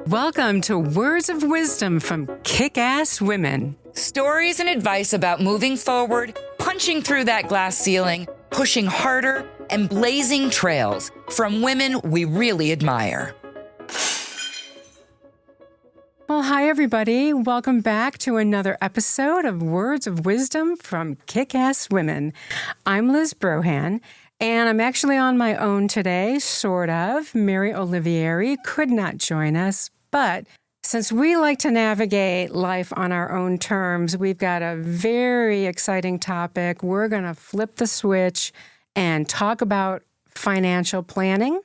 Welcome to Words of Wisdom from Kick-Ass Women. Stories and advice about moving forward, punching through that glass ceiling, pushing harder, and blazing trails from women we really admire. Well, hi, everybody. Welcome back to another episode of Words of Wisdom from Kick-Ass Women. I'm Liz Brohan, and I'm actually on my own today, sort of. Mary Olivieri could not join us, but since we like to navigate life on our own terms, we've got a very exciting topic. We're going to flip the switch and talk about financial planning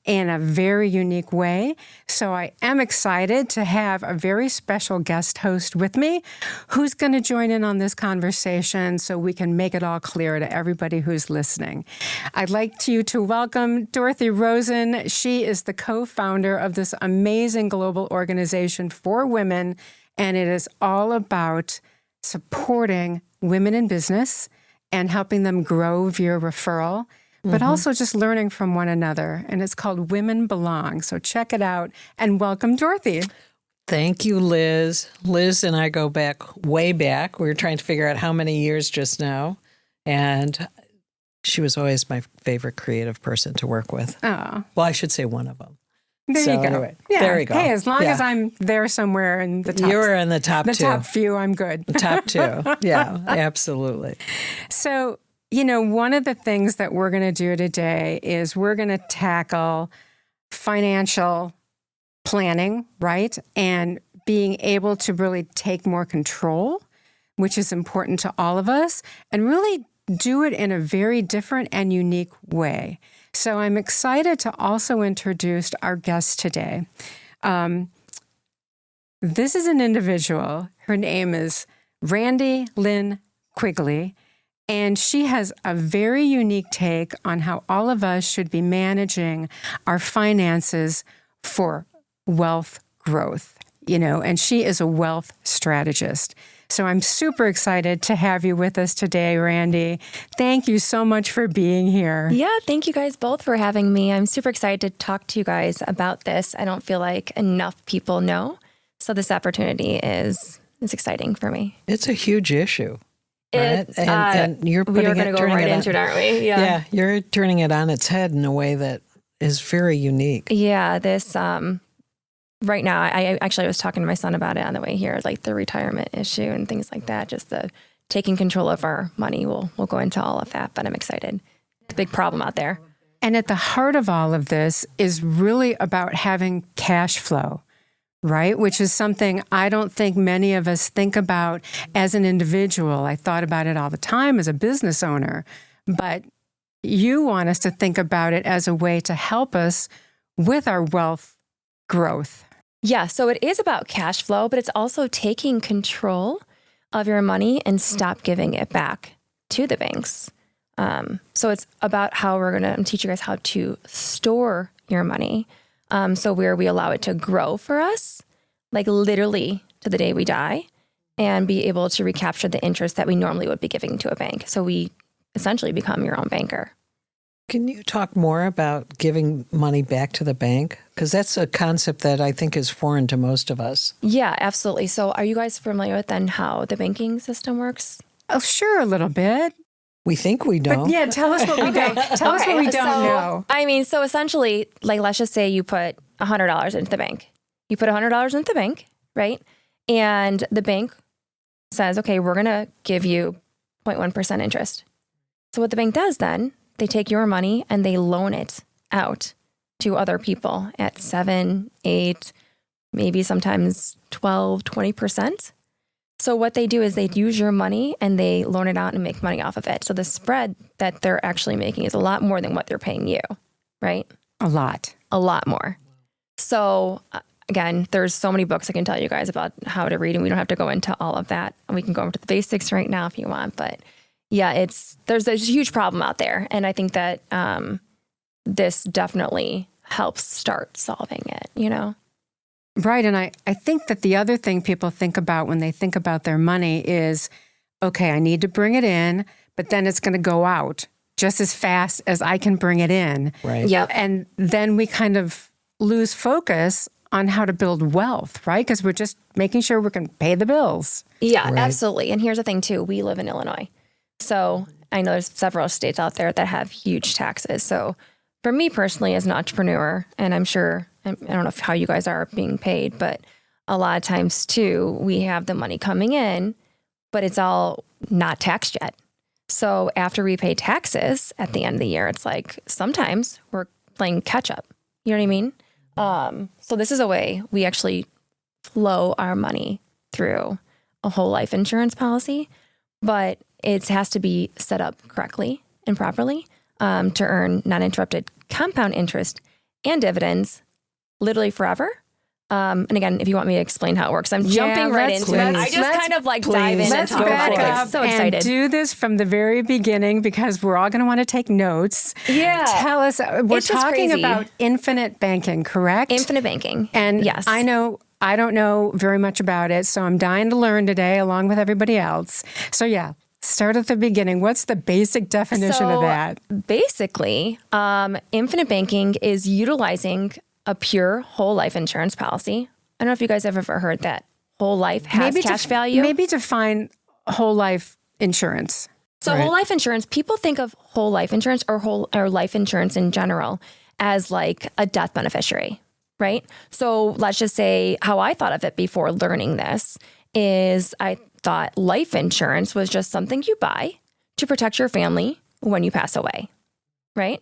in a very unique way. So I am excited to have a very special guest host with me who's going to join in on this conversation so we can make it all clear to everybody who's listening. I'd like to welcome Dorothy Rosen. She is the co-founder of this amazing global organization for women, and it is all about supporting women in business and helping them grow via referral, but also just learning from one another. And it's called Women Belong. So check it out. And welcome, Dorothy. Thank you, Liz. Liz and I go back, way back. We were trying to figure out how many years just now. And she was always my favorite creative person to work with. Oh. Well, I should say one of them. There you go. Anyway, yeah. There we go. Hey, as long as I'm there somewhere in the top. You're in the top two. The top few, I'm good. The top two. Yeah, absolutely. So, you know, one of the things that we're going to do today is we're going to tackle financial planning, right? And being able to really take more control, which is important to all of us, and really do it in a very different and unique way. So I'm excited to also introduce our guest today. This is an individual. Her name is Randi Lynn Quigley. And she has a very unique take on how all of us should be managing our finances for wealth growth, you know, and she is a wealth strategist. So I'm super excited to have you with us today, Randi. Thank you so much for being here. Yeah, thank you guys both for having me. I'm super excited to talk to you guys about this. I don't feel like enough people know. So this opportunity is exciting for me. It's a huge issue. Right? It's, and you're we are putting going to go right into it, aren't we? Yeah, you're turning it on its head in a way that is very unique. Yeah, this right now, I actually was talking to my son about it on the way here, like the retirement issue and things like that, just the taking control of our money. We'll go into all of that, but I'm excited. It's a big problem out there. And at the heart of all of this is really about having cash flow, right? Which is something I don't think many of us think about as an individual. I thought about it all the time as a business owner, but you want us to think about it as a way to help us with our wealth growth. Yeah, so it is about cash flow, but it's also taking control of your money and stop giving it back to the banks. So it's about how we're going to teach you guys how to store your money. So where we allow it to grow for us, like literally to the day we die, and be able to recapture the interest that we normally would be giving to a bank. So we essentially become your own banker. Can you talk more about giving money back to the bank? Because that's a concept that I think is foreign to most of us. Yeah, absolutely. So are you guys familiar with then how the banking system works? Oh, sure, a little bit. We think we don't. But yeah, tell us what we don't. Tell us what we don't know. I mean, so essentially, like, let's just say you put $100 into the bank. You put $100 into the bank, right? And the bank says, okay, we're going to give you 0.1% interest. So what the bank does then, they take your money and they loan it out to other people at 7, 8, maybe sometimes 12, 20%. So what they do is they use your money and they loan it out and make money off of it. So the spread that they're actually making is a lot more than what they're paying you, right? A lot more. So again, there's so many books I can tell you guys about how to read, and we don't have to go into all of that. And we can go into the basics right now if you want. But yeah, there's a huge problem out there. And I think that this definitely helps start solving it, you know? Right. And I think that the other thing people think about when they think about their money is, okay, I need to bring it in, but then it's going to go out just as fast as I can bring it in. Right. Yep. And then we kind of lose focus on how to build wealth, right? Because we're just making sure we can pay the bills. Yeah, absolutely. And here's the thing too, we live in Illinois. So I know there's several states out there that have huge taxes. So for me personally as an entrepreneur, and I'm sure, I don't know how you guys are being paid, but a lot of times too, we have the money coming in, but it's all not taxed yet. So after we pay taxes at the end of the year, it's like sometimes we're playing catch up. You know what I mean? So this is a way we actually flow our money through a whole life insurance policy, but it has to be set up correctly and properly to earn non-interrupted compound interest and dividends literally forever. And again, if you want me to explain how it works, I'm jumping right into it. I just kind of like dive in and Let's talk about it. back I'm up so excited. and do this from the very beginning because we're all going to want to take notes. Yeah. Tell us, we're It's just talking crazy. about infinite banking, correct? Infinite banking. And yes. I don't know very much about it, so I'm dying to learn today along with everybody else. So yeah, start at the beginning. What's the basic definition of that? Basically, infinite banking is utilizing a pure whole life insurance policy. I don't know if you guys have ever heard that whole life has cash value. Maybe define whole life insurance. So whole life insurance, people think of whole life insurance or life insurance in general as like a death beneficiary, right? So let's just say how I thought of it before learning this is I thought life insurance was just something you buy to protect your family when you pass away, right?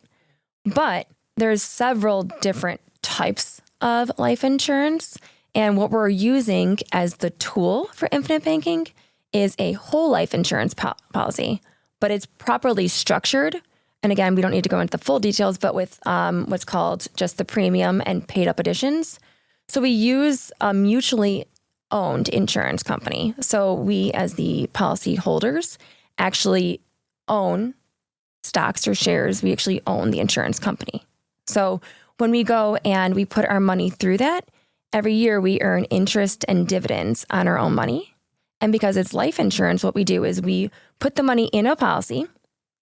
But there's several different types of life insurance. And what we're using as the tool for infinite banking is a whole life insurance policy, but it's properly structured. And again, we don't need to go into the full details, but with what's called just the premium and paid up additions. So we use a mutually owned insurance company. So we as the policy holders actually own stocks or shares. We actually own the insurance company. So when we go and we put our money through that, every year we earn interest and dividends on our own money. And because it's life insurance, what we do is we put the money in a policy.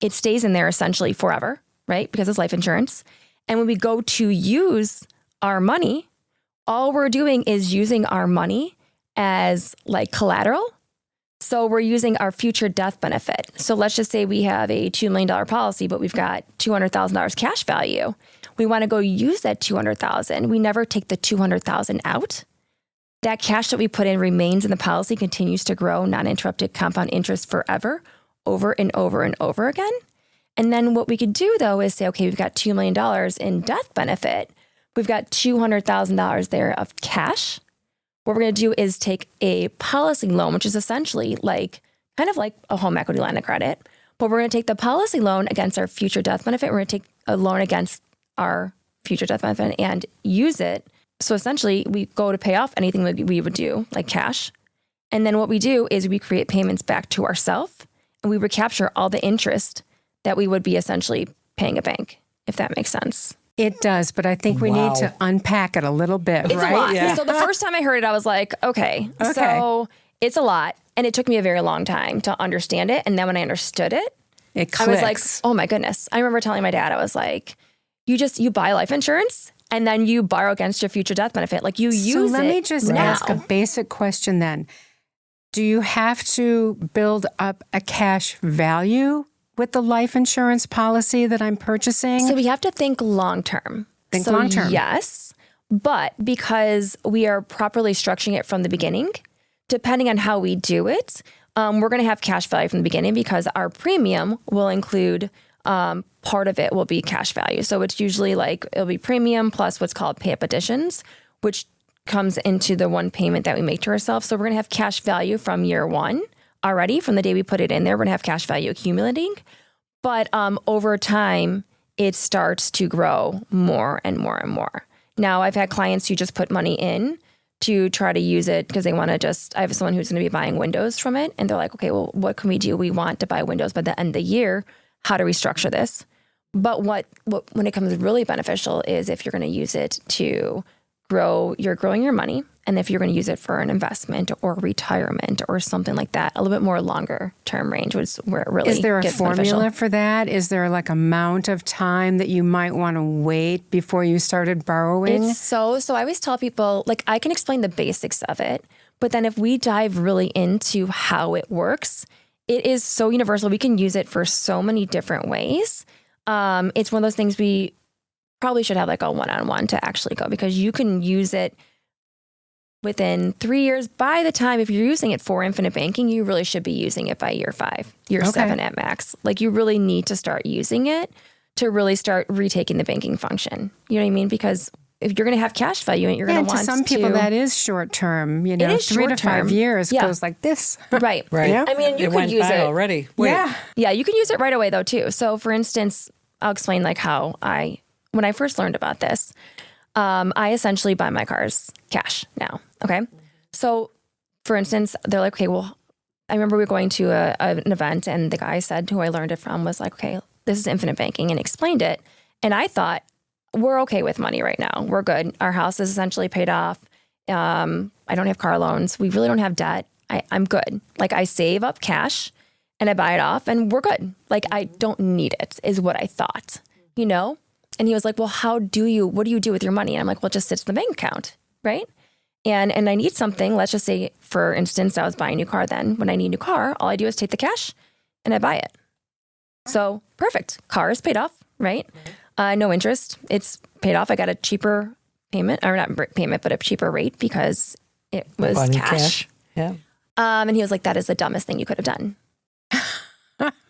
It stays in there essentially forever, right? Because it's life insurance. And when we go to use our money, all we're doing is using our money as like collateral. So we're using our future death benefit. So let's just say we have a $2 million policy, but we've got $200,000 cash value. We want to go use that $200,000. We never take the $200,000 out. That cash that we put in remains in the policy, continues to grow non-interrupted compound interest forever, over and over and over again. And then what we could do though is say, okay, we've got $2 million in death benefit. We've got $200,000 there of cash. What we're going to do is take a policy loan, which is essentially like kind of like a home equity line of credit. But we're going to take the policy loan against our future death benefit. We're going to take a loan against our future death benefit and use it. So essentially, we go to pay off anything that we would do, like cash. And then what we do is we create payments back to ourselves, and we recapture all the interest that we would be essentially paying a bank, if that makes sense. It does, but I think we need to unpack it a little bit, It's right? a lot. Yeah. So the first time I heard it, I was like, okay, so it's a lot. And it took me a very long time to understand it. And then when I understood it, It clicks. I was like, oh my goodness. I remember telling my dad, I was like, you buy life insurance and then you borrow against your future death benefit. Like you use it. So let me just now. ask a basic question then. Do you have to build up a cash value with the life insurance policy that I'm purchasing? So we have to think long term. Think long term. Yes. But because we are properly structuring it from the beginning, depending on how we do it, we're going to have cash value from the beginning because our premium will include part of it will be cash value. So it's usually like it'll be premium plus what's called pay up additions, which comes into the one payment that we make to ourselves. So we're going to have cash value from year one already. From the day we put it in there, we're going to have cash value accumulating. But over time, it starts to grow more and more and more. Now, I've had clients who just put money in to try to use it because they want to I have someone who's going to be buying windows from it. And they're like, okay, well, what can we do? We want to buy windows by the end of the year. How do we structure this? But what when it comes really beneficial is if you're going to use it to you're growing your money. And if you're going to use it for an investment or retirement or something like that, a little bit more longer term range was where it really Is there a gets formula beneficial. for that? Is there like amount of time that you might want to wait before you started borrowing? It's so I always tell people, like, I can explain the basics of it, but then if we dive really into how it works, it is so universal. We can use it for so many different ways. It's one of those things we probably should have like a one-on-one to actually go, because you can use it within 3 years. By the time, if you're using it for infinite banking, you really should be using it by year 5, year 7 at max. Like, you really need to start using it to really start retaking the banking function. You know what I mean? Because if you're going to have cash value, you're going to want to some people that is short term. You know, is 3 to 5 short-term. Yeah. Yeah. goes like this. Right. Right. Yeah. I mean, you It could went use by it already. Wait. Yeah. Yeah, you can use it right away though too. So for instance, I'll explain like how when I first learned about this, I essentially buy my cars cash now. Okay. So for instance, they're like, okay, well, I remember we were going to an event and the guy said, who I learned it from, was like, okay, this is infinite banking, and explained it. And I thought, we're okay with money right now. We're good. Our house is essentially paid off. I don't have car loans. We really don't have debt. I'm good. Like, I save up cash and I buy it off and we're good. Like, I don't need it, is what I thought, you know? And he was like, well, what do you do with your money? And I'm like, well, it just sits in the bank account, right? And I need something. Let's just say, for instance, I was buying a new car then. When I need a new car, all I do is take the cash and I buy it. So perfect. Car is paid off, right? No interest. It's paid off. I got a cheaper payment, or not payment, but a cheaper rate because it was Bought in cash. Yeah. And he was like, that is the dumbest thing you could have done.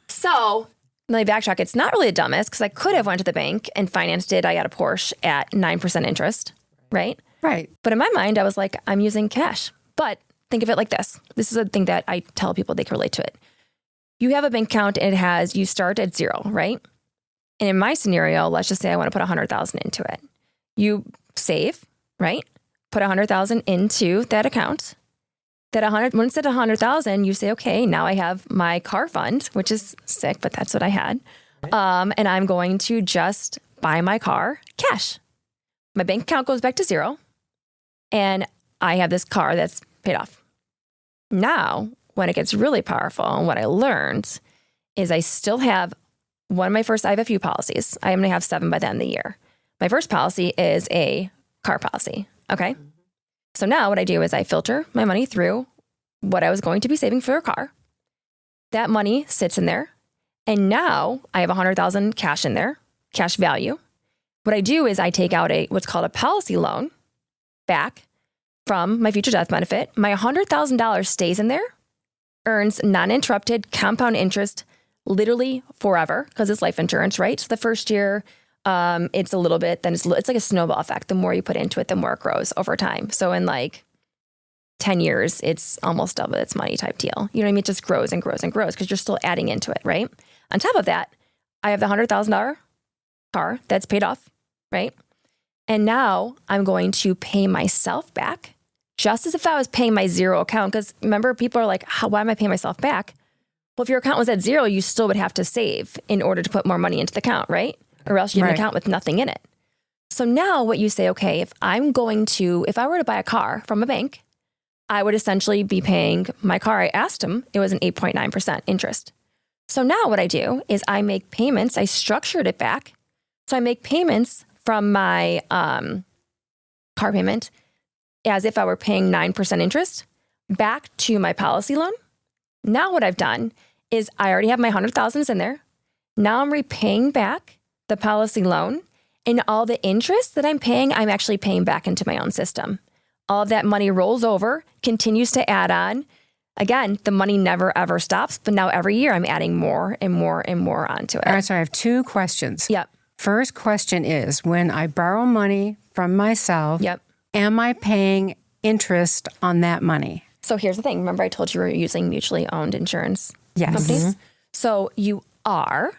So let me backtrack. It's not really the dumbest, because I could have went to the bank and financed it. I got a Porsche at 9% interest, right? Right. But in my mind, I was like, I'm using cash. But think of it like this. This is a thing that I tell people they can relate to it. You have a bank account and you start at 0, right? And in my scenario, let's just say I want to put 100,000 into it. You save, right? Put 100,000 into that account. Once it's at 100,000, you say, okay, now I have my car fund, which is sick, but that's what I had. And I'm going to just buy my car cash. My bank account goes back to 0. And I have this car that's paid off. Now, when it gets really powerful, and what I learned is I still have I have a few policies. I'm going to have 7 by the end of the year. My first policy is a car policy. Okay. So now what I do is I filter my money through what I was going to be saving for a car. That money sits in there. And now I have 100,000 cash in there, cash value. What I do is I take out what's called a policy loan back from my future death benefit. My $100,000 stays in there, earns non-interrupted compound interest literally forever, because it's life insurance, right? So the first year, it's a little bit, then it's like a snowball effect. The more you put into it, the more it grows over time. So in like 10 years, it's almost double its money type deal. You know what I mean? It just grows and grows and grows because you're still adding into it, right? On top of that, I have the $100,000 car that's paid off, right? And now I'm going to pay myself back just as if I was paying my 0 account. Because remember, people are like, why am I paying myself back? Well, if your account was at 0, you still would have to save in order to put more money into the account, right? Or else you have an account with nothing in it. So now what you say, okay, if I were to buy a car from a bank, I would essentially be paying my car. I asked him, it was an 8.9% interest. So now what I do is I make payments. I structured it back. So I make payments from my car payment as if I were paying 9% interest back to my policy loan. Now what I've done is I already have my 100,000 in there. Now I'm repaying back the policy loan, and all the interest that I'm paying, I'm actually paying back into my own system. All of that money rolls over, continues to add on. Again, the money never ever stops, but now every year I'm adding more and more and more onto it. All right, so I have 2 questions. Yep. First question is, when I borrow money from myself, Yep. am I paying interest on that money? So here's the thing. Remember I told you we were using mutually owned insurance companies? Yes. So you are,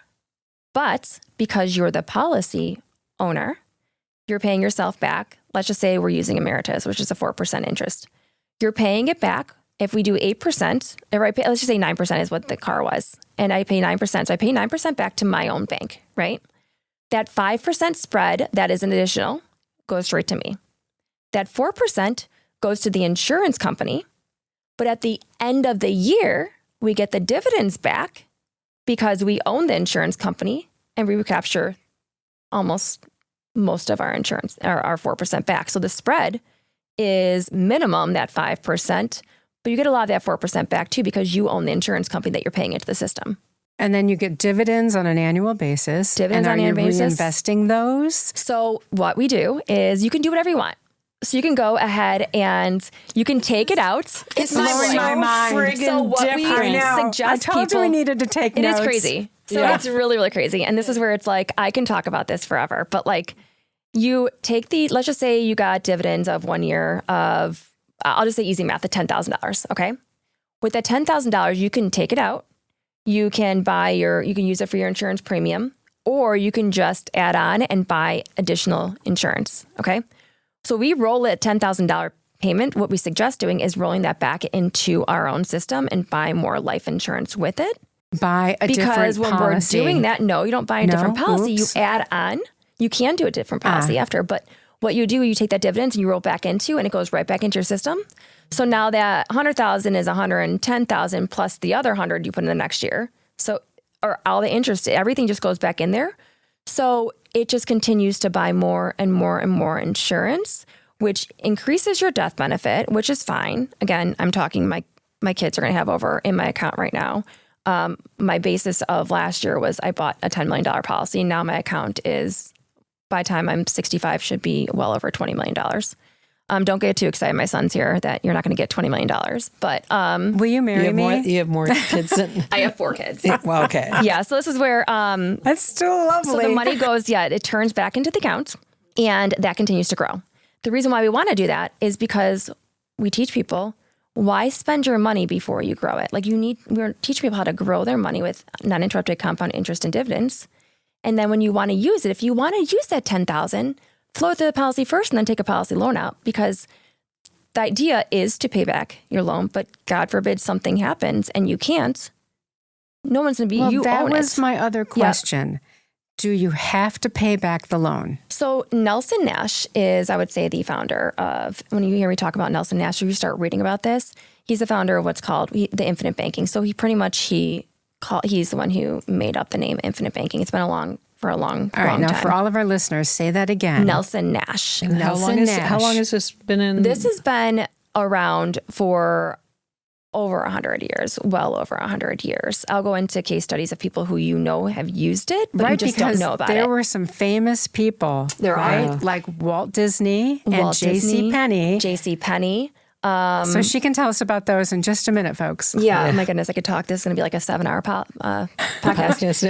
but because you're the policy owner, you're paying yourself back. Let's just say we're using Emeritus, which is a 4% interest. You're paying it back. If we do 8%, let's just say 9% is what the car was, and I pay 9%. So I pay 9% back to my own bank, right? That 5% spread that is an additional goes straight to me. That 4% goes to the insurance company, but at the end of the year, we get the dividends back because we own the insurance company and we recapture almost most of our insurance, or our 4% back. So the spread is minimum that 5%, but you get a lot of that 4% back too because you own the insurance company that you're paying into the system. And then you get dividends on an annual basis. Dividends on an annual basis. And are you reinvesting those? So what we do is you can do whatever you want. So you can go ahead and you can take it out. It's blowing my mind. So what we suggest I told you we needed to take notes. It is crazy. So it's really, really crazy. And this is where it's like, I can talk about this forever, but like you take let's just say you got dividends of 1 year of, I'll just say easy math, the $10,000. Okay. With that $10,000, you can take it out. You can you can use it for your insurance premium, or you can just add on and buy additional insurance. Okay. So we roll it $10,000 payment. What we suggest doing is rolling that back into our own system and buy more life insurance with it. Buy a different policy. Because when we're doing that, no, you don't buy a different policy. Oops. You add on. You can do a different policy after, but what you do, you take that dividends and you roll back into, and it goes right back into your system. So now that 100,000 is 110,000 plus the other 100 you put in the next year. So, or all the interest, everything just goes back in there. So it just continues to buy more and more and more insurance, which increases your death benefit, which is fine. Again, I'm talking my kids are going to have over in my account right now. My basis of last year was I bought a $10 million policy. Now my account is, by the time I'm 65, should be well over $20 million. Don't get too excited, my son's here, that you're not going to get $20 million. But will you marry me? You have more kids than I have 4 kids. Well, okay. Yeah, so this is where That's still lovely. So the money goes, it turns back into the account, and that continues to grow. The reason why we want to do that is because we teach people, why spend your money before you grow it? Like we're teaching people how to grow their money with non-interrupted compound interest and dividends. And then when you want to use it, if you want to use that $10,000, flow it through the policy first and then take a policy loan out, because the idea is to pay back your loan, but God forbid something happens and you can't. No one's going to be, you own it. That was my other question. Yep. Do you have to pay back the loan? So Nelson Nash is, I would say, the founder of, when you hear me talk about Nelson Nash, or you start reading about this, he's the founder of what's called the infinite banking. So he's the one who made up the name infinite banking. It's been a long time. Now for all of our listeners, say that again. Nelson Nash. And how long has this been in? This has been around for over 100 years, well over 100 years. I'll go into case studies of people who have used it, but you just don't know about it. There were some famous people. There are. Like Walt Disney and J.C. Penney. J.C. Penney. So she can tell us about those in just a minute, folks. Yeah. Oh my goodness, I could talk. This is going to be like a 7-hour podcast.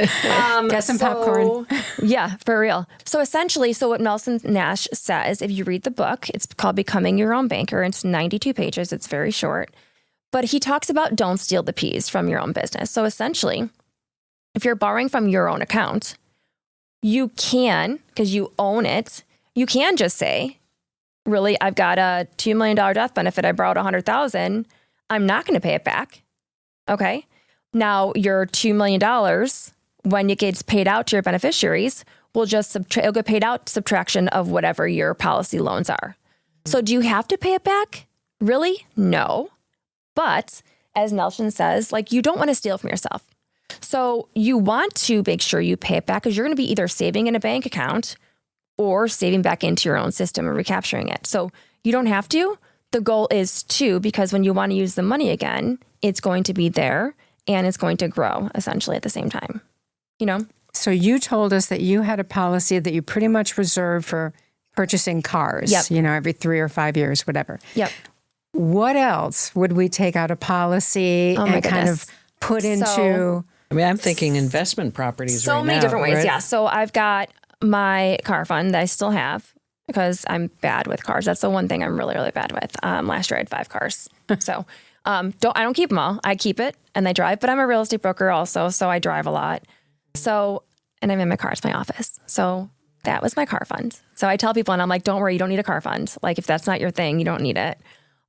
Get some popcorn. Yeah, for real. So essentially, what Nelson Nash says, if you read the book, it's called Becoming Your Own Banker. It's 92 pages. It's very short. But he talks about don't steal the peas from your own business. So essentially, if you're borrowing from your own account, you can, because you own it, you can just say, really, I've got a $2 million death benefit. I borrowed $100,000. I'm not going to pay it back. Okay. Now your $2 million, when it gets paid out to your beneficiaries, will just it'll get paid out subtraction of whatever your policy loans are. So do you have to pay it back? Really? No. But as Nelson says, you don't want to steal from yourself. So you want to make sure you pay it back, because you're going to be either saving in a bank account or saving back into your own system and recapturing it. So you don't have to. The goal is to, because when you want to use the money again, it's going to be there and it's going to grow essentially at the same time. So you told us that you had a policy that you pretty much reserved for purchasing cars, yep. Every 3 or 5 years, whatever. Yep. What else would we take out a policy and kind of put into? I'm thinking investment properties so right now. many different ways, right? yeah. So I've got my car fund that I still have, because I'm bad with cars. That's the one thing I'm really, really bad with. Last year I had 5 cars. So I don't keep them all. I keep it and I drive, but I'm a real estate broker also, so I drive a lot. So, and I'm in my car, it's my office. So that was my car fund. So I tell people, and I'm like, don't worry, you don't need a car fund. If that's not your thing, you don't need it.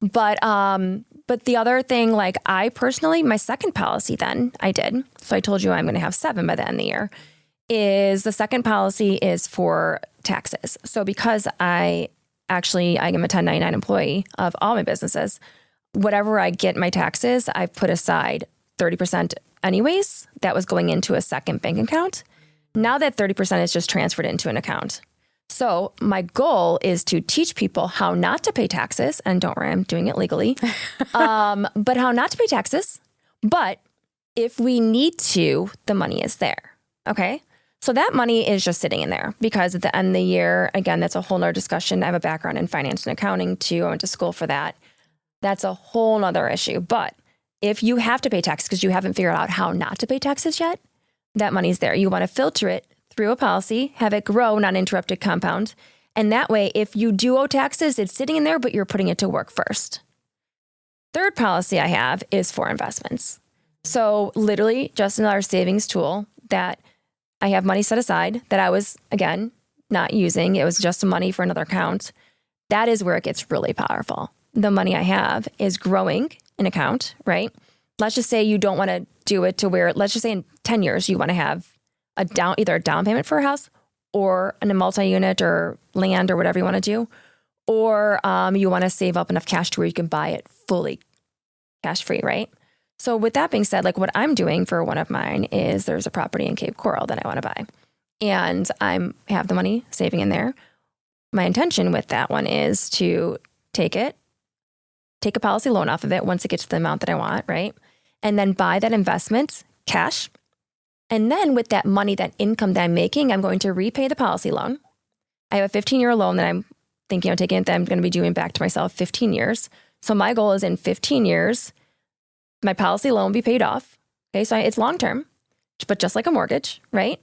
But the other thing, I personally, my second policy then I did, so I told you I'm going to have 7 by the end of the year, is the second policy is for taxes. So because I actually, I am a 1099 employee of all my businesses. Whatever I get in my taxes, I've put aside 30% anyways. That was going into a second bank account. Now that 30% is just transferred into an account. So my goal is to teach people how not to pay taxes. And don't worry, I'm doing it legally. But how not to pay taxes. But if we need to, the money is there. Okay. So that money is just sitting in there because at the end of the year, again, that's a whole nother discussion. I have a background in finance and accounting too. I went to school for that. That's a whole nother issue. But if you have to pay taxes because you haven't figured out how not to pay taxes yet, that money's there. You want to filter it through a policy, have it grow, non-interrupted compound. And that way, if you do owe taxes, it's sitting in there, but you're putting it to work first. Third policy I have is for investments. So literally just another savings tool that I have money set aside that I was, again, not using. It was just money for another account. That is where it gets really powerful. The money I have is growing an account, right? Let's just say you don't want to do it to where, let's just say in 10 years, you want to have either a down payment for a house or in a multi-unit or land or whatever you want to do, or you want to save up enough cash to where you can buy it fully cash free, right? So with that being said, like what I'm doing for one of mine is there's a property in Cape Coral that I want to buy, and I have the money saving in there. My intention with that one is to take a policy loan off of it once it gets to the amount that I want, right? And then buy that investment cash. And then with that money, that income that I'm making, I'm going to repay the policy loan. I have a 15-year loan that I'm thinking of taking that I'm going to be doing back to myself 15 years. So my goal is in 15 years, my policy loan be paid off. Okay, so it's long-term, but just like a mortgage, right?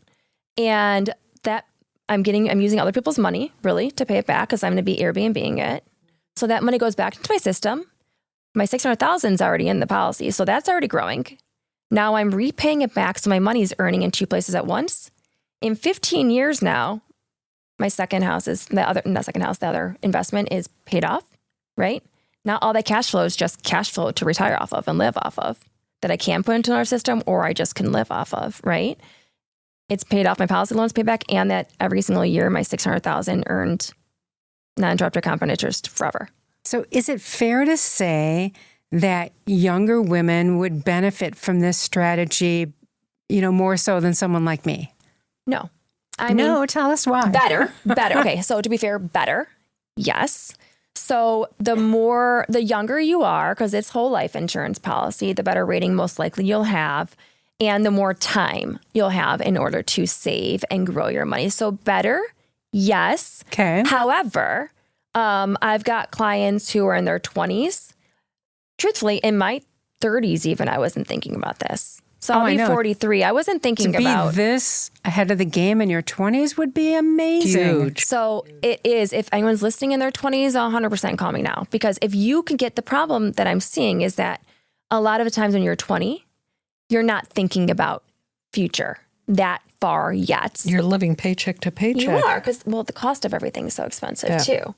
And that I'm using other people's money really to pay it back because I'm going to be Airbnb-ing it. So that money goes back into my system. My $600,000 is already in the policy, so that's already growing. Now I'm repaying it back, so my money is earning in two places at once. In 15 years now, my the other investment is paid off, right? Now all that cash flow is just cash flow to retire off of and live off of that I can put into our system or I just can live off of, right? It's paid off, my policy loans paid back, and that every single year my $600,000 earned non-interrupted compound interest forever. So is it fair to say that younger women would benefit from this strategy, more so than someone like me? No. No, tell us why. Better. Okay, so to be fair, better. Yes. So the younger you are, because it's whole life insurance policy, the better rating most likely you'll have, and the more time you'll have in order to save and grow your money. So better, yes. Okay. However, I've got clients who are in their 20s. Truthfully, in my 30s even, I wasn't thinking about this. So I'll be 43. I wasn't thinking about... To be this ahead of the game in your 20s would be amazing. Huge. So it is. If anyone's listening in their 20s, 100% call me now. Because if you can get the problem that I'm seeing is that a lot of the times when you're 20, you're not thinking about future that far yet. You're living paycheck to paycheck. You are, because, the cost of everything is so expensive too.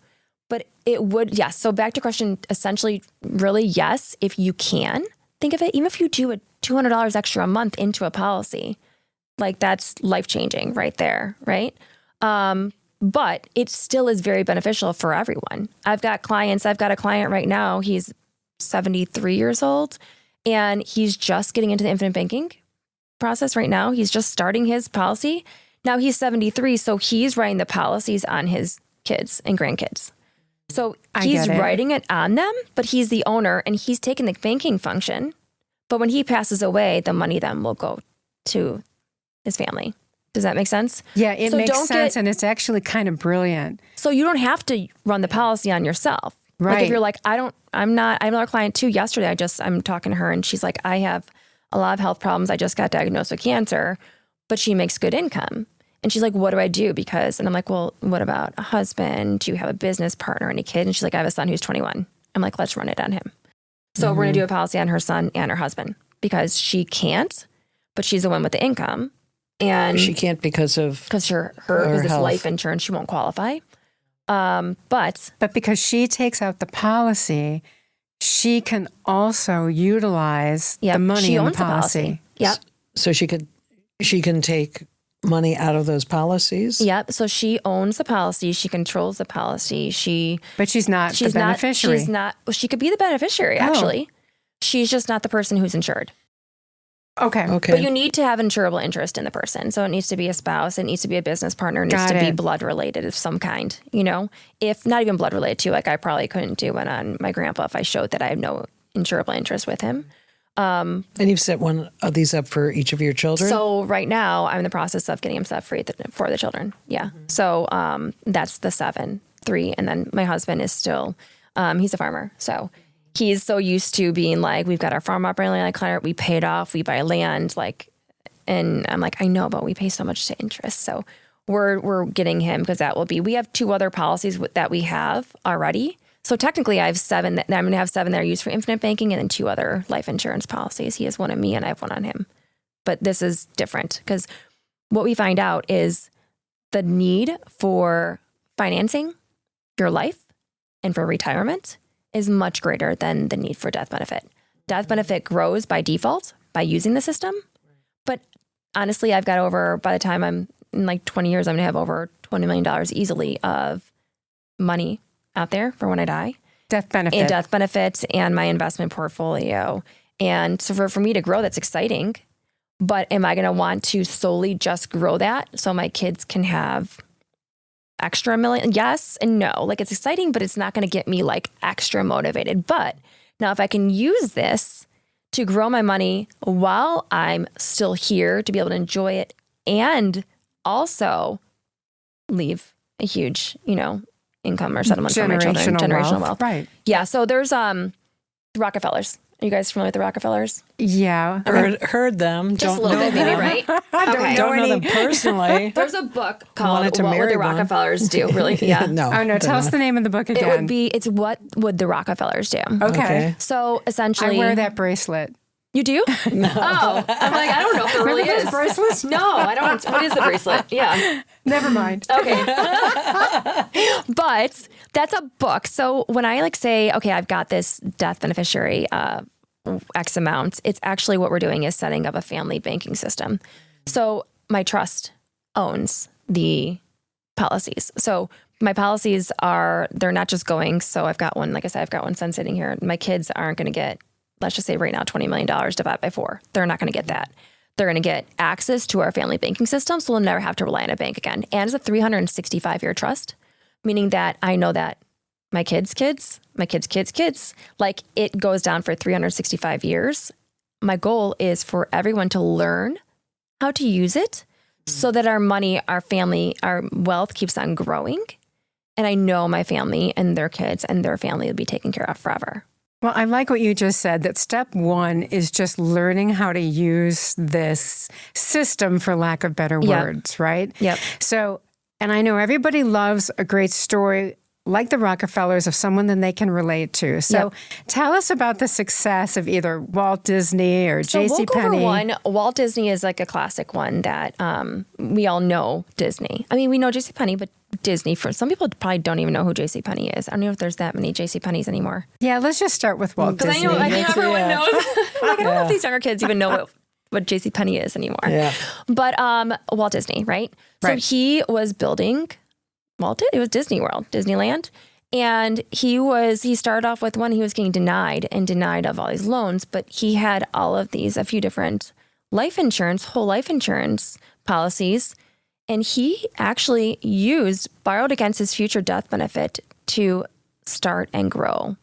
But it would, yes. So back to question, essentially, really, yes, if you can. Think of it, even if you do a $200 extra a month into a policy, like that's life-changing right there, right? But it still is very beneficial for everyone. I've got a client right now, he's 73 years old, and he's just getting into the infinite banking process right now. He's just starting his policy. Now he's 73, so he's writing the policies on his kids and grandkids. So he's writing it on them, but he's the owner and he's taking the banking function. But when he passes away, the money then will go to his family. Does that make sense? Yeah, it makes sense. And it's actually kind of brilliant. So you don't have to run the policy on yourself. Right. Like if you're like, I have another client too yesterday. I'm talking to her and she's like, I have a lot of health problems. I just got diagnosed with cancer, but she makes good income. And she's like, what do I do? And I'm like, well, what about a husband? Do you have a business partner, any kid? And she's like, I have a son who's 21. I'm like, let's run it on him. So we're going to do a policy on her son and her husband because she can't, but she's the one with the income. And she can't because her this life insurance, she won't qualify. But because she takes out the policy, she can also utilize the money in the policy. Yep. So she can take money out of those policies? Yep. So she owns the policy. She controls the policy. But she's not the beneficiary. Well, she could be the beneficiary, actually. She's just not the person who's insured. Okay. But you need to have insurable interest in the person. So it needs to be a spouse. It needs to be a business partner. It needs to be blood related of some kind, if not even blood related to, like I probably couldn't do it on my grandpa if I showed that I have no insurable interest with him. And you've set one of these up for each of your children? So right now I'm in the process of getting him set free for the children. Yeah. So that's the 7, 3. And then my husband is still, he's a farmer. So he's so used to being like, we've got our farm operating like we pay it off, we buy land, and I'm like, I know, but we pay so much to interest. So we're getting him because we have 2 other policies that we have already. So technically I have 7 I'm going to have 7 that are used for infinite banking and then 2 other life insurance policies. He has one on me and I have one on him. But this is different because what we find out is the need for financing your life and for retirement is much greater than the need for death benefit. Death benefit grows by default by using the system. But honestly, I've got by the time I'm in 20 years, I'm going to have over $20 million easily of money out there for when I die. Death benefit. And death benefits and my investment portfolio. And so for me to grow, that's exciting. But am I going to want to solely just grow that so my kids can have extra million? Yes and no. It's exciting, but it's not going to get me extra motivated. But now if I can use this to grow my money while I'm still here to be able to enjoy it and also leave a huge, income or settlement for my children. Generational wealth. Right. Yeah. So there's the Rockefellers. Are you guys familiar with the Rockefellers? Yeah. Heard them. Just a little bit, maybe, right? Don't know them personally. There's a book called What Would marry the one. Rockefellers Do? Really? Yeah. No. Oh, no. Tell us the name of the book again. It's What Would the Rockefellers Do? Okay. So essentially. I wear that bracelet. You do? No. Oh, I'm like, I don't know if it really is. Bracelets? No, I don't. What is the bracelet? Yeah. Never mind. Okay. But that's a book. So when I say, okay, I've got this death beneficiary, X amount, it's actually what we're doing is setting up a family banking system. So my trust owns the policies. So my policies they're not just going, so I've got one, like I said, I've got one son sitting here. My kids aren't going to get, let's just say right now, $20 million divided by 4. They're not going to get that. They're going to get access to our family banking system, so they'll never have to rely on a bank again. And it's a 365-year trust, meaning that I know that my kids' kids, it goes down for 365 years. My goal is for everyone to learn how to use it so that our money, our family, our wealth keeps on growing. And I know my family and their kids and their family will be taken care of forever. Well, I like what you just said, that step 1 is just learning how to use this system, for lack of better words, right? Yep. So, and I know everybody loves a great story like the Rockefellers of someone that they can relate to. So tell us about the success of either Walt Disney or So we'll go over JCPenney. one. Walt Disney is a classic one that we all know Disney. I mean, we know JCPenney, but Disney, for some people probably don't even know who JCPenney is. I don't know if there's that many JCPenneys anymore. Yeah, let's just start with Walt Disney. I think everyone knows. I don't know if these younger kids even know what JCPenney is anymore. Yeah. But Walt Disney, right? So he was building it was Disney World, Disneyland. And he started off with one, he was getting denied of all these loans, but he had all of these, a few different whole life insurance policies. And he actually borrowed against his future death benefit to start and grow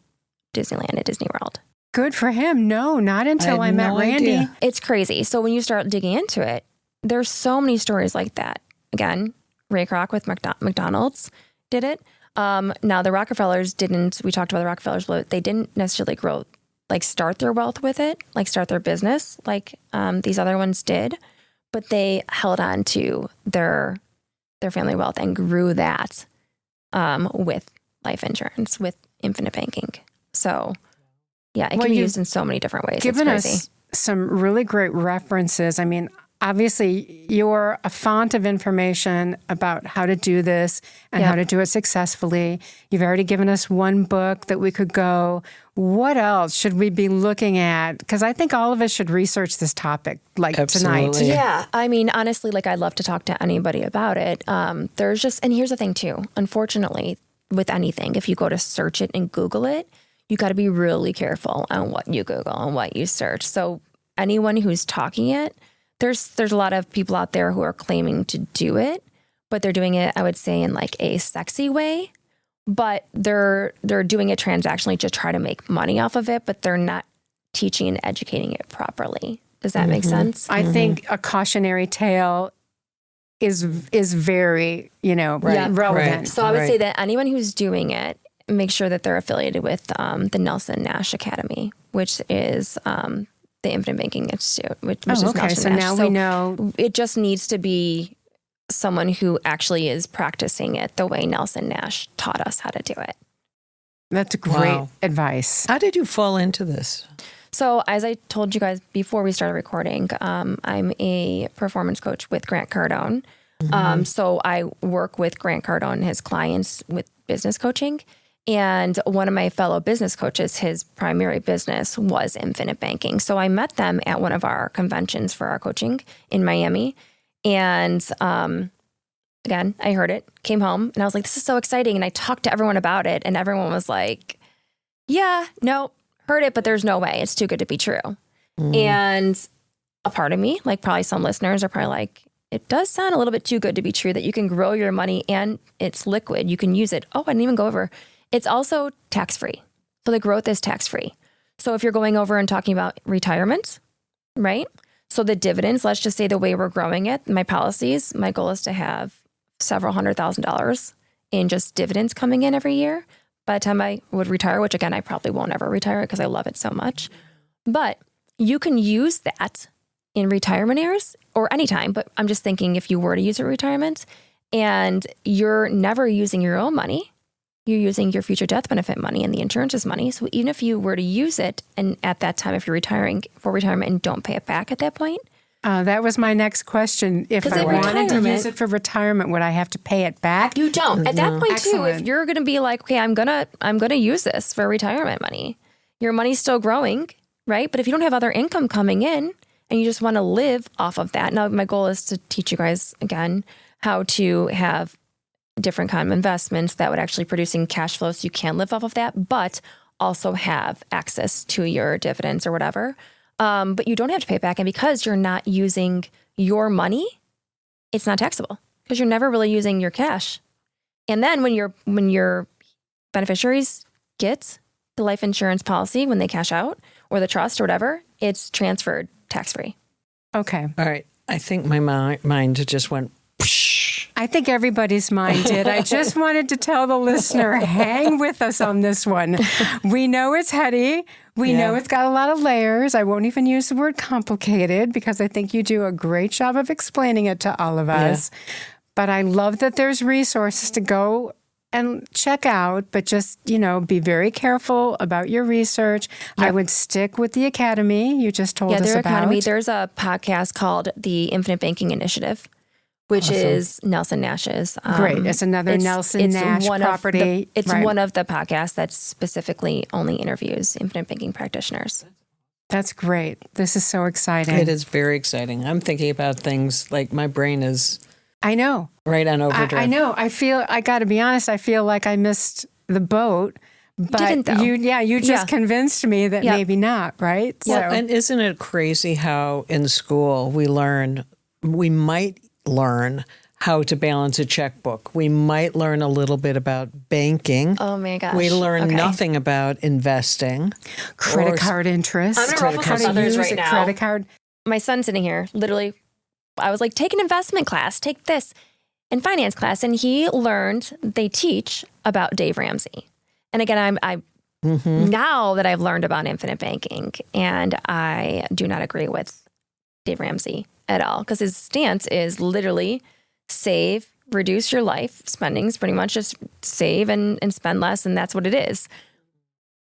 Disneyland at Disney World. Good for him. No, not until I met Randi. Idea. It's crazy. So when you start digging into it, there's so many stories like that. Again, Ray Kroc with McDonald's did it. Now the Rockefellers we talked about the Rockefellers, but they didn't necessarily grow, start their wealth with it, start their business like these other ones did, but they held on to their family wealth and grew that with life insurance, with infinite banking. So yeah, it can be used in so many different ways. Given us some really great references. I mean, obviously you're a font of information about how to do this and how to do it successfully. You've already given us one book that we could go. What else should we be looking at? Because I think all of us should research this topic tonight. Absolutely. Yeah. I mean, honestly, like I'd love to talk to anybody about it. There's just, and here's the thing too, unfortunately, with anything, if you go to search it and Google it, you got to be really careful on what you Google and what you search. So anyone who's talking it, there's a lot of people out there who are claiming to do it, but they're doing it, I would say, in like a sexy way, but they're doing it transactionally to try to make money off of it, but they're not teaching and educating it properly. Does that make sense? I think a cautionary tale is very, relevant. Right. So I would say that anyone who's doing it, make sure that they're affiliated with the Nelson Nash Academy, which is the Infinite Banking Institute, which is okay. Nelson So Nash. now we know. It just needs to be someone who actually is practicing it the way Nelson Nash taught us how to do it. That's great advice. How did you fall into this? So as I told you guys before we started recording, I'm a performance coach with Grant Cardone. So I work with Grant Cardone and his clients with business coaching. And one of my fellow business coaches, his primary business was infinite banking. So I met them at one of our conventions for our coaching in Miami. And again, I heard it, came home, and I was like, this is so exciting. And I talked to everyone about it, and everyone was like, yeah, no, heard it, but there's no way. It's too good to be true. And a part of me, like probably some listeners are probably like, it does sound a little bit too good to be true that you can grow your money and it's liquid. You can use it. Oh, I didn't even go over. It's also tax-free. So the growth is tax-free. So if you're going over and talking about retirement, right? So the dividends, let's just say the way we're growing it, my policies, my goal is to have several $100,000 in just dividends coming in every year. By the time I would retire, which again, I probably won't ever retire because I love it so much. But you can use that in retirement years or anytime. But I'm just thinking if you were to use it in retirement and you're never using your own money, you're using your future death benefit money and the insurance's money. So even if you were to use it and at that time, if you're retiring for retirement and don't pay it back at that point. That was my next question. If I wanted to use it for retirement, would I have to pay it back? You don't. At that point too, Excellent. if you're going to be like, okay, I'm going to use this for retirement money, your money's still growing, right? But if you don't have other income coming in and you just want to live off of that. Now, my goal is to teach you guys again how to have different kind of investments that would actually producing cash flow so you can live off of that, but also have access to your dividends or whatever. But you don't have to pay it back. And because you're not using your money, it's not taxable because you're never really using your cash. And then when your beneficiaries get the life insurance policy, when they cash out or the trust or whatever, it's transferred tax-free. Okay. All right. I think my mind just went, I think everybody's mind did. I just wanted to tell the listener, hang with us on this one. We know it's heady. We know it's got a lot of layers. I won't even use the word complicated because I think you do a great job of explaining it to all of us. But I love that there's resources to go and check out, but just, be very careful about your research. Yep. I would stick with the Academy you just told us about. Yeah, their Academy. There's a podcast called the Infinite Banking Initiative, which is Nelson Nash's. Great. It's another Nelson Nash property. It's one of the podcasts that specifically only interviews infinite banking practitioners. That's great. This is so exciting. It is very exciting. I'm thinking about things like my brain is... I know. Right on overdrive. I know. I got to be honest, I feel like I missed the boat. But didn't, though. you just convinced me that maybe not, right? Well, and isn't it crazy how in school we might learn how to balance a checkbook. We might learn a little bit about banking. Oh my gosh. We learn nothing about investing. Credit card interest. I'm going to ruffle some feathers right now. Credit card. My son's sitting here, literally, I was like, take an investment class, take this, in finance class. And he learned, they teach about Dave Ramsey. And again, now that I've learned about infinite banking, and I do not agree with Dave Ramsey at all, because his stance is literally save, reduce your life spendings, pretty much just save and spend less. And that's what it is.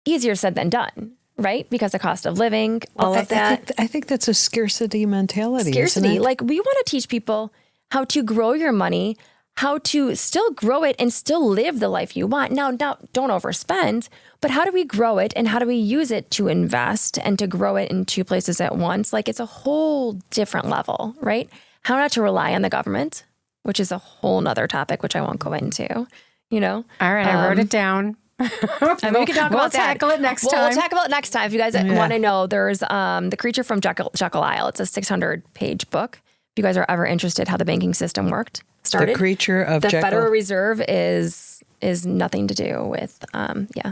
Easier said than done, right? Because the cost of living, all of that. I think that's a scarcity mentality. Scarcity. Isn't it? Like, we want to teach people how to grow your money, how to still grow it and still live the life you want. Now, don't overspend, but how do we grow it and how do we use it to invest and to grow it in two places at once? Like, it's a whole different level, right? How not to rely on the government, which is a whole nother topic, which I won't go into, you know? All right, I wrote it down. I mean, we can talk about that. We'll tackle it next time. We'll tackle it next time. If you guys want to know, there's The Creature from Jekyll Isle. It's a 600-page book. If you guys are ever interested how the banking system started. The Creature of the Jekyll. Federal Reserve is nothing to do with,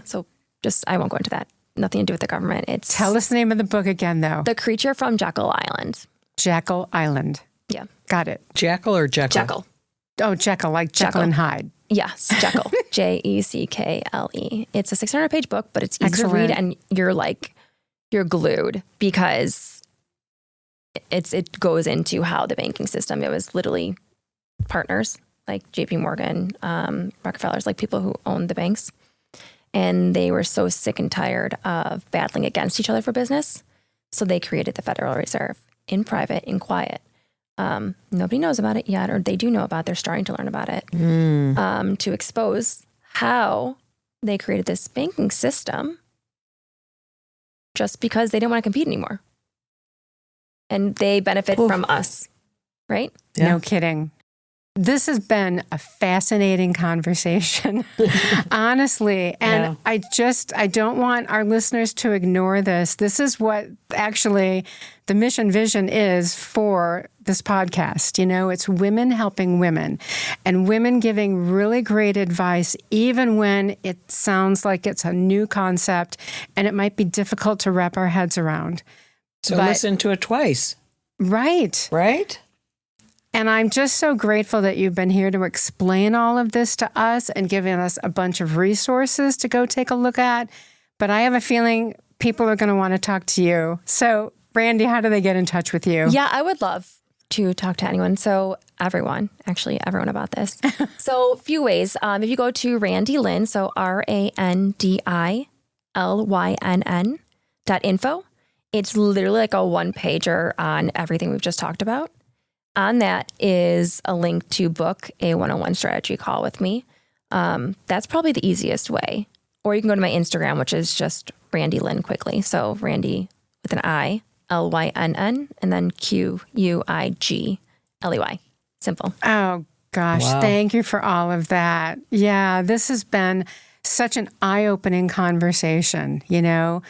so just, I won't go into that. Nothing to do with the government. It's Tell us the name of the book again, though. The Creature from Jekyll Island. Jekyll Island. Yeah. Got it. Jackal or Jekyll? Jekyll. Oh, Jekyll, like Jekyll and Hyde. Yes, Jekyll. Jeckle. It's a 600-page book, but it's easy to read, and you're glued because it goes into how the banking system. It was literally partners like J.P. Morgan, Rockefellers, like people who owned the banks, and they were so sick and tired of battling against each other for business, so they created the Federal Reserve in private, in quiet. Nobody knows about it yet, or they do know about it. They're starting to learn about it to expose how they created this banking system just because they didn't want to compete anymore. And they benefit from us, right? Yeah. No kidding. This has been a fascinating conversation, honestly. And I don't want our listeners to ignore this. This is what actually the mission vision is for this podcast. You know, it's women helping women and women giving really great advice, even when it sounds like it's a new concept and it might be difficult to wrap our heads around. So listen to it twice. Right. Right? And I'm just so grateful that you've been here to explain all of this to us and giving us a bunch of resources to go take a look at. But I have a feeling people are going to want to talk to you. So, Randi, how do they get in touch with you? Yeah, I would love to talk to anyone. So everyone about this. So a few ways. If you go to Randi Lynn, so RANDILYNN.info, it's literally like a one-pager on everything we've just talked about. On that is a link to book a 101 strategy call with me. That's probably the easiest way. Or you can go to my Instagram, which is just Randi Lynn Quigley. So Randi with an I, LYNN, and then QUIGLEY. Simple. Oh, gosh. Wow. Thank you for all of that. Yeah, this has been such an eye-opening conversation, you know,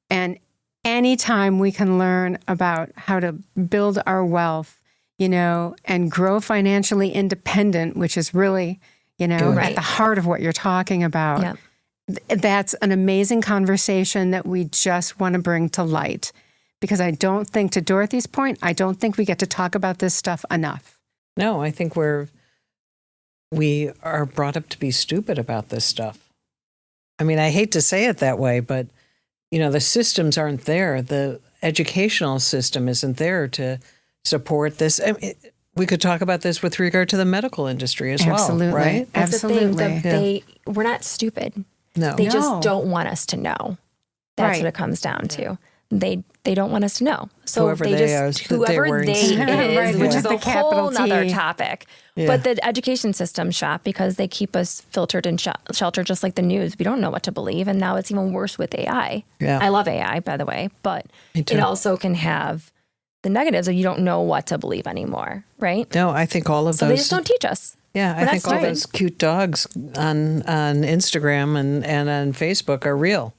and anytime we can learn about how to build our wealth, you know, and grow financially independent, which is really, you know, at the heart of what you're talking about. Yep. That's an amazing conversation that we just want to bring to light. Because I don't think, to Dorothy's point, I don't think we get to talk about this stuff enough. No, I think we are brought up to be stupid about this stuff. I mean, I hate to say it that way, but, you know, the systems aren't there. The educational system isn't there to support this. I mean, we could talk about this with regard to the medical industry as well, right? That's absolutely. The thing. We're not stupid. No. They just don't want us to know. That's what it comes down to. They don't want us to know. So whoever they is, which is a whole nother topic. Yeah. But the education system shop, because they keep us filtered and sheltered just like the news. We don't know what to believe. And now it's even worse with AI. Yeah. I love AI, by the way, but it also can have the negatives of you don't know what to believe anymore, right? No, I think all of those. So they just don't teach us. Yeah, I think all those cute dogs on Instagram and on Facebook are real.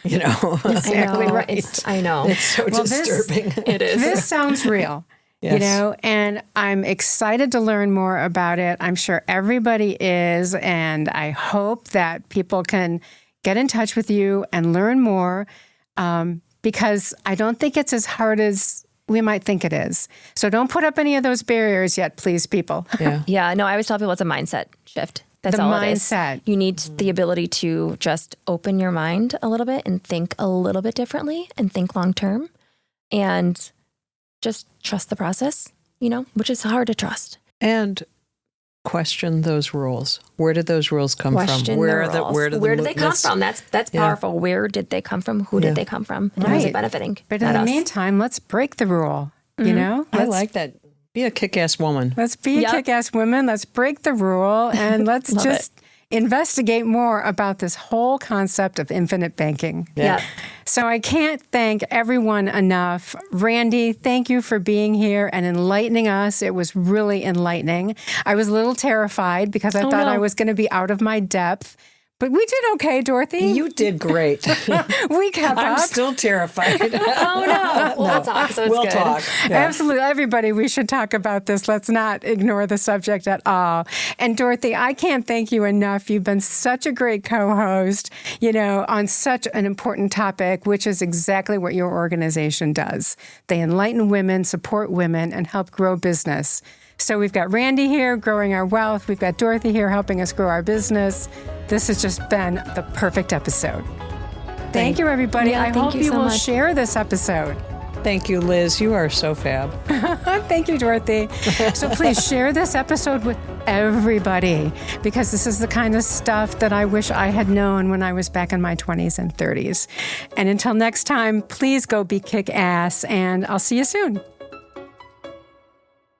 You know, exactly right. I know. It's so disturbing. It is. This sounds real, you know, and I'm excited to learn more about it. I'm sure everybody is, and I hope that people can get in touch with you and learn more because I don't think it's as hard as we might think it is. So don't put up any of those barriers yet, please, people. Yeah. No, I always tell people it's a mindset shift. That's all mindset. It is. You need the ability to just open your mind a little bit and think a little bit differently and think long term and just trust the process, you know, which is hard to trust. And question those rules. Where did those rules come Question from? Where the rules. where did they come from? That's powerful. Where did they come from? Who did they come from? And how's it benefiting? But in the meantime, let's break the rule. You know, I like that. Be a kick-ass woman. Let's be a kick-ass woman. Let's break the rule and let's just investigate more about this whole concept of infinite banking. Yeah. So I can't thank everyone enough. Randi, thank you for being here and enlightening us. It was really enlightening. I was a little terrified because I thought I was going to be out of my depth. But we did okay, Dorothy. You did great. We kept up. I'm still terrified. Oh, no. We'll talk, so it's we'll good. talk. Yeah. Absolutely. Everybody, we should talk about this. Let's not ignore the subject at all. And Dorothy, I can't thank you enough. You've been such a great co-host, you know, on such an important topic, which is exactly what your organization does. They enlighten women, support women, and help grow business. So we've got Randi here growing our wealth. We've got Dorothy here helping us grow our business. This has just been the perfect episode. Thank you, everybody. Yeah, I thank hope you you so will much. share this episode. Thank you, Liz. You are so fab. Thank you, Dorothy. So please share this episode with everybody because this is the kind of stuff that I wish I had known when I was back in my 20s and 30s. And until next time, please go be kick-ass, and I'll see you soon.